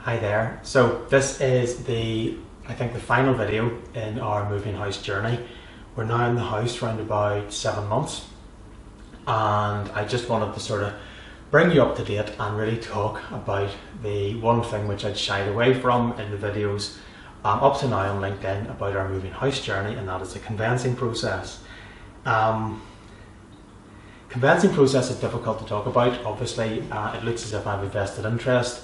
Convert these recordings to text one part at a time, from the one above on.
Hi there. So this is I think the final video in our moving house journey. We're now in the house around about 7 months, and I just wanted to sort of bring you up to date and really talk about the one thing which I'd shied away from in the videos up to now on LinkedIn about our moving house journey, and that is the conveyancing process. Conveyancing process is difficult to talk about. Obviously, it looks as if I have a vested interest.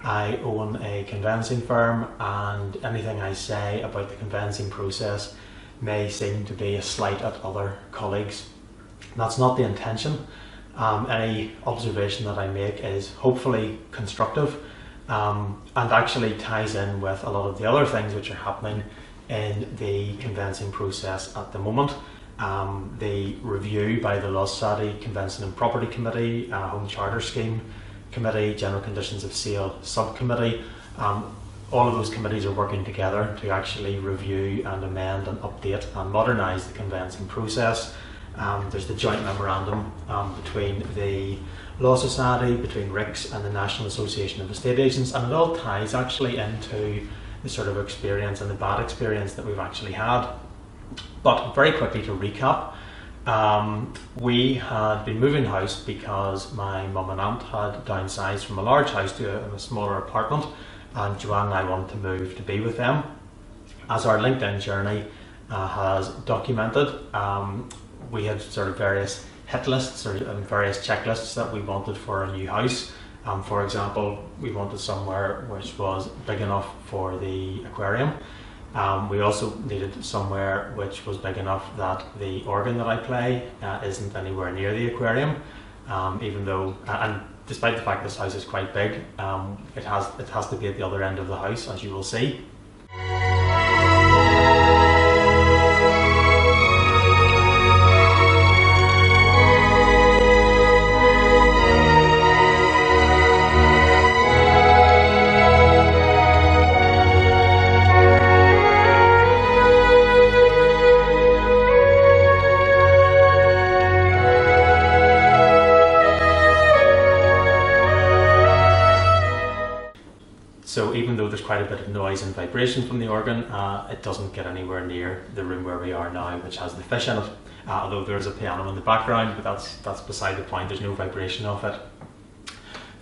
I own a conveyancing firm, and anything I say about the conveyancing process may seem to be a slight at other colleagues. That's not the intention. Any observation that I make is hopefully constructive and actually ties in with a lot of the other things which are happening in the conveyancing process at the moment. The review by the Law Society Conveyancing and Property Committee, Home Charter Scheme Committee, General Conditions of Sale Subcommittee, all of those committees are working together to actually review and amend and update and modernise the conveyancing process. There's the joint memorandum between the Law Society, between RICS and the National Association of Estate Agents, and it all ties actually into the sort of experience and the bad experience that we've actually had. But very quickly to recap, we had been moving house because my mum and aunt had downsized from a large house to a smaller apartment, and Joanne and I wanted to move to be with them. As our LinkedIn journey has documented, we had sort of various hit lists or various checklists that we wanted for a new house. For example, we wanted somewhere which was big enough for the aquarium. We also needed somewhere which was big enough that the organ that I play isn't anywhere near the aquarium, even though, and despite the fact this house is quite big, it has to be at the other end of the house, as you will see. So even though there's quite a bit of noise and vibration from the organ, it doesn't get anywhere near the room where we are now, which has the fish in it. Although there's a piano in the background, but that's beside the point. There's no vibration of it.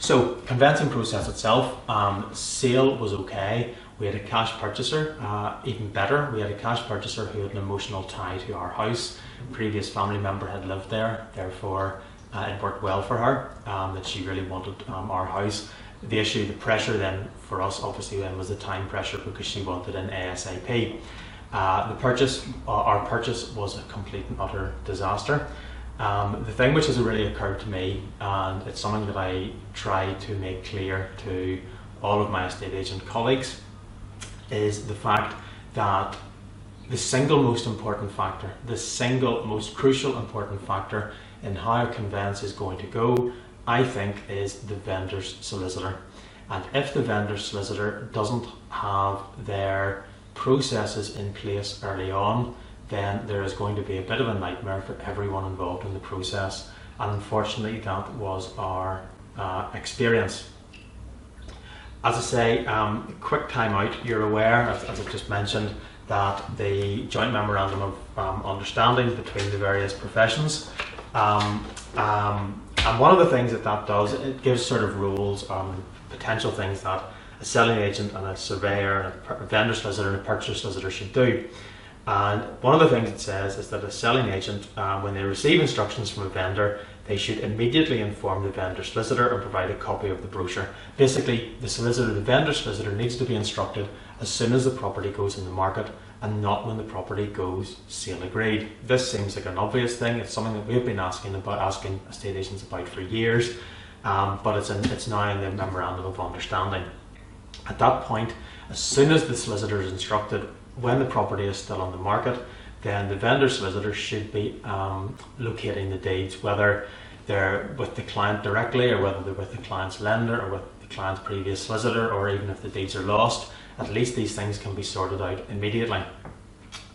So conveyancing process itself, sale was okay. We had a cash purchaser, even better. We had a cash purchaser who had an emotional tie to our house. A previous family member had lived there, therefore it worked well for her, that she really wanted our house. The issue, the pressure then for us obviously then was the time pressure, because she wanted an ASAP. Our purchase was a complete and utter disaster. The thing which has really occurred to me, and it's something that I try to make clear to all of my estate agent colleagues, is the fact that the single most important factor, the single most crucial important factor in how a conveyance is going to go, I think, is the vendor's solicitor. And if the vendor's solicitor doesn't have their processes in place early on, then there is going to be a bit of a nightmare for everyone involved in the process. And unfortunately, that was our experience. As I say, quick time out, you're aware, as I've just mentioned, that the joint memorandum of understanding between the various professions, and one of the things that does, it gives sort of rules on potential things that a selling agent and a surveyor and a vendor solicitor and a purchaser solicitor should do. And one of the things it says is that a selling agent, when they receive instructions from a vendor, they should immediately inform the vendor solicitor and provide a copy of the brochure. Basically, the vendor solicitor needs to be instructed as soon as the property goes in the market, and not when the property goes sale agreed. This seems like an obvious thing. It's something that we've been asking estate agents about for years, but it's now in the memorandum of understanding. At that point, as soon as the solicitor is instructed when the property is still on the market, then the vendor solicitor should be locating the deeds, whether they're with the client directly or whether they're with the client's lender or with the client's previous solicitor, or even if the deeds are lost. At least these things can be sorted out immediately.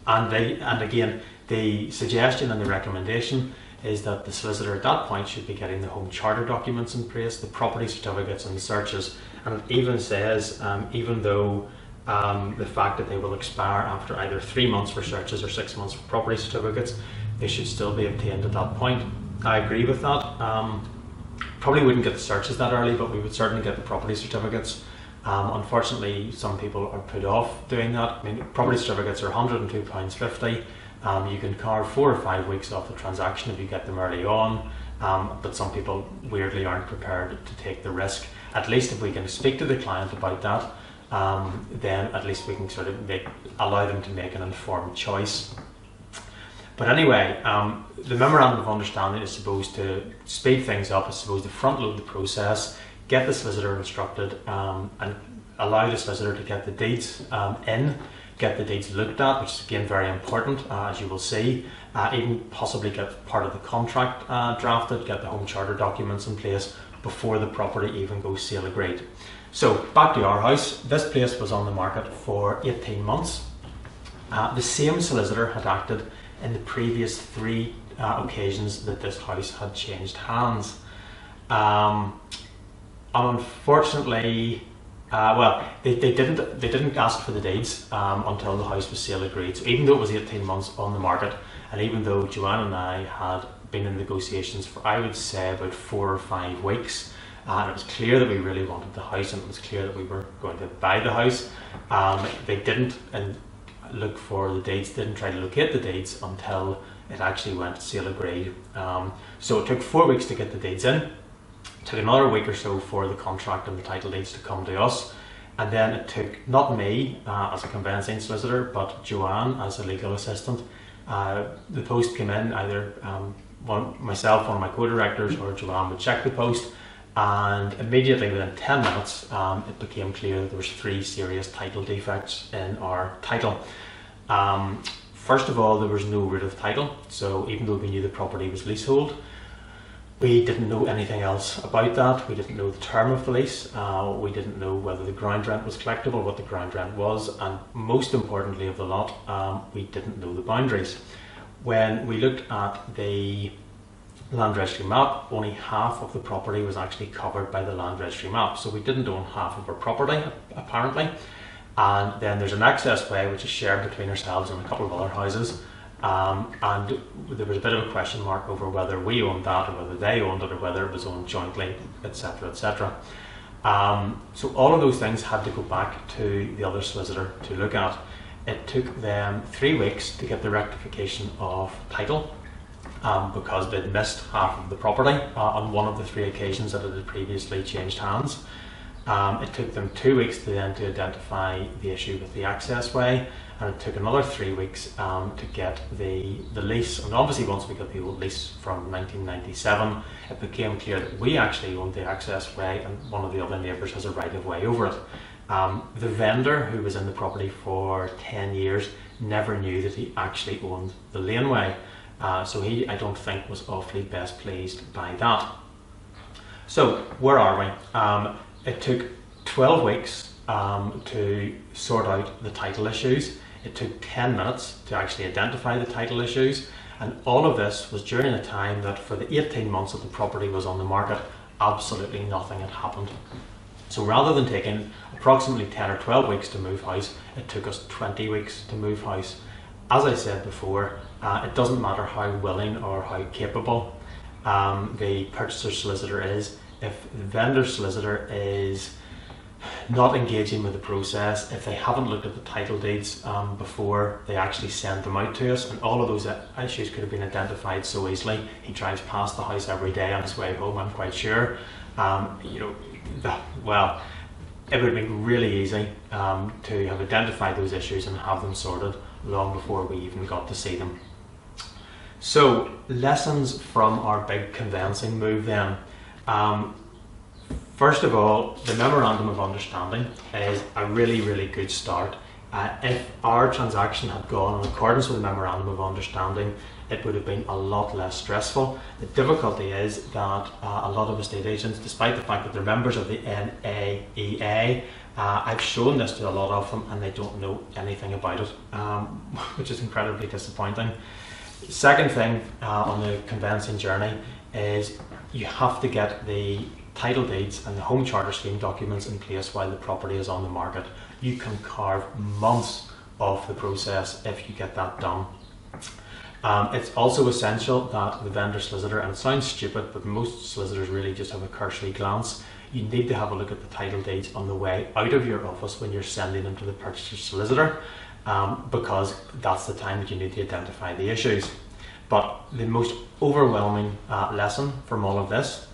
And again, the suggestion and the recommendation is that the solicitor at that point should be getting the home charter documents in place, the property certificates and the searches, and it even says, even though the fact that they will expire after either 3 months for searches or 6 months for property certificates, they should still be obtained at that point. I agree with that. Probably wouldn't get the searches that early, but we would certainly get the property certificates. Unfortunately, some people are put off doing that. I mean, property certificates are £102.50. You can carve 4 or 5 weeks off the transaction if you get them early on, but some people weirdly aren't prepared to take the risk. At least if we can speak to the client about that, then at least we can sort of allow them to make an informed choice. But anyway, the Memorandum of Understanding is supposed to speed things up, it's supposed to front load the process, get the solicitor instructed, and allow the solicitor to get the deeds in, get the deeds looked at, which is again very important, as you will see, even possibly get part of the contract drafted, get the home charter documents in place before the property even goes sale agreed. So back to our house. This place was on the market for 18 months. The same solicitor had acted in the previous 3 occasions that this house had changed hands. Unfortunately, well, they didn't ask for the deeds until the house was sale agreed. So even though it was 18 months on the market, and even though Joanne and I had been in negotiations for, I would say, about 4 or 5 weeks, and it was clear that we really wanted the house, and it was clear that we were going to buy the house, they didn't look for the deeds, didn't try to locate the deeds until it actually went sale agreed. So it took 4 weeks to get the deeds in. It took another week or so for the contract and the title deeds to come to us, and then it took not me as a conveyancing solicitor, but Joanne as a legal assistant. The post came in, either myself, one of my co-directors, or Joanne would check the post, and immediately within 10 minutes it became clear that there was 3 serious title defects in our title. First of all, there was no root of title, so even though we knew the property was leasehold, we didn't know anything else about that. We didn't know the term of the lease, we didn't know whether the ground rent was collectible, what the ground rent was, and most importantly of the lot, we didn't know the boundaries. When we looked at the land registry map, only half of the property was actually covered by the land registry map, so we didn't own half of our property apparently. And then there's an access way which is shared between ourselves and a couple of other houses, and there was a bit of a question mark over whether we owned that or whether they owned it or whether it was owned jointly, etc, etc. So all of those things had to go back to the other solicitor to look at. It took them 3 weeks to get the rectification of title, because they'd missed half of the property on one of the 3 occasions that it had previously changed hands. It took them 2 weeks to identify the issue with the access way, and it took another 3 weeks to get the lease. And obviously once we got the old lease from 1997, it became clear that we actually owned the access way and one of the other neighbours has a right of way over it. The vendor, who was in the property for 10 years, never knew that he actually owned the laneway. So he, I don't think, was awfully best pleased by that. So where are we? It took 12 weeks to sort out the title issues. It took 10 minutes to actually identify the title issues, and all of this was during a time that for the 18 months that the property was on the market, absolutely nothing had happened. So rather than taking approximately 10 or 12 weeks to move house, it took us 20 weeks to move house. As I said before, it doesn't matter how willing or how capable the purchaser solicitor is. If the vendor solicitor is not engaging with the process, if they haven't looked at the title deeds before they actually send them out to us, and all of those issues could have been identified so easily. He drives past the house every day on his way home, I'm quite sure. Well, it would have been really easy to have identified those issues and have them sorted long before we even got to see them. So, lessons from our big conveyancing move then. First of all, the Memorandum of Understanding is a really, really good start. If our transaction had gone in accordance with the Memorandum of Understanding, it would have been a lot less stressful. The difficulty is that a lot of estate agents, despite the fact that they're members of the NAEA, I've shown this to a lot of them and they don't know anything about it, which is incredibly disappointing. Second thing on the conveyancing journey is you have to get the title deeds and the home charter scheme documents in place while the property is on the market. You can carve months off the process if you get that done. It's also essential that the vendor solicitor, and it sounds stupid, but most solicitors really just have a cursory glance. You need to have a look at the title deeds on the way out of your office when you're sending them to the purchaser solicitor, because that's the time that you need to identify the issues. But the most overwhelming lesson from all of this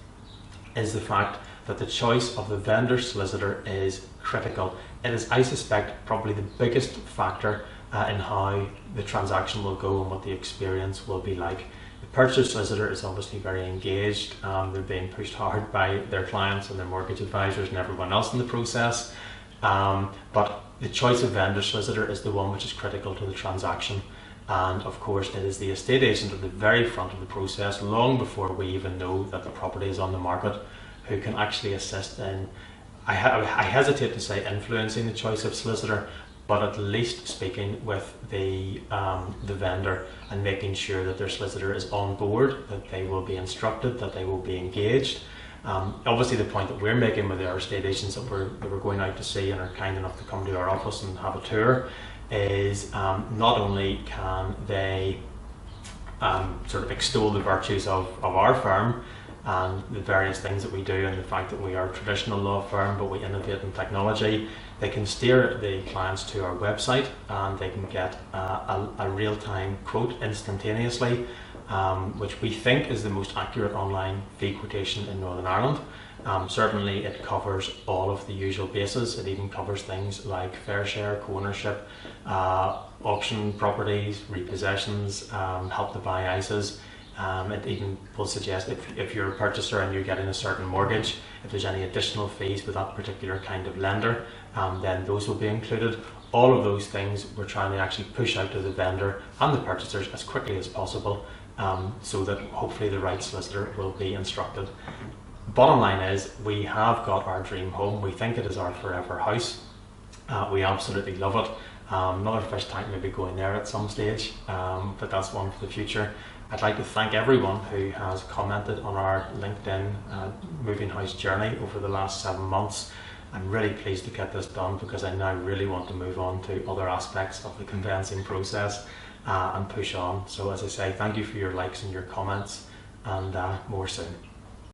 is the fact that the choice of the vendor solicitor is critical. It is, I suspect, probably the biggest factor in how the transaction will go and what the experience will be like. The purchaser solicitor is obviously very engaged. They're being pushed hard by their clients and their mortgage advisors and everyone else in the process. But the choice of vendor solicitor is the one which is critical to the transaction. And of course, it is the estate agent at the very front of the process, long before we even know that the property is on the market, who can actually assist in, I hesitate to say influencing the choice of solicitor, but at least speaking with the vendor and making sure that their solicitor is on board, that they will be instructed, that they will be engaged. Obviously, the point that we're making with our estate agents that we're going out to see and are kind enough to come to our office and have a tour is not only can they sort of extol the virtues of our firm and the various things that we do and the fact that we are a traditional law firm but we innovate in technology, they can steer the clients to our website and they can get a real-time quote instantaneously, which we think is the most accurate online fee quotation in Northern Ireland. Certainly it covers all of the usual bases. It even covers things like fair share, co-ownership, auction properties, repossessions, help to buy ISAs. It even will suggest if you're a purchaser and you're getting a certain mortgage, if there's any additional fees with that particular kind of lender, then those will be included. All of those things we're trying to actually push out to the vendor and the purchasers as quickly as possible, so that hopefully the right solicitor will be instructed. Bottom line is, we have got our dream home. We think it is our forever house. We absolutely love it. Another fish tank maybe going there at some stage, but that's one for the future. I'd like to thank everyone who has commented on our LinkedIn moving house journey over the last 7 months. I'm really pleased to get this done because I now really want to move on to other aspects of the conveyancing process and push on. So as I say, thank you for your likes and your comments, and more soon.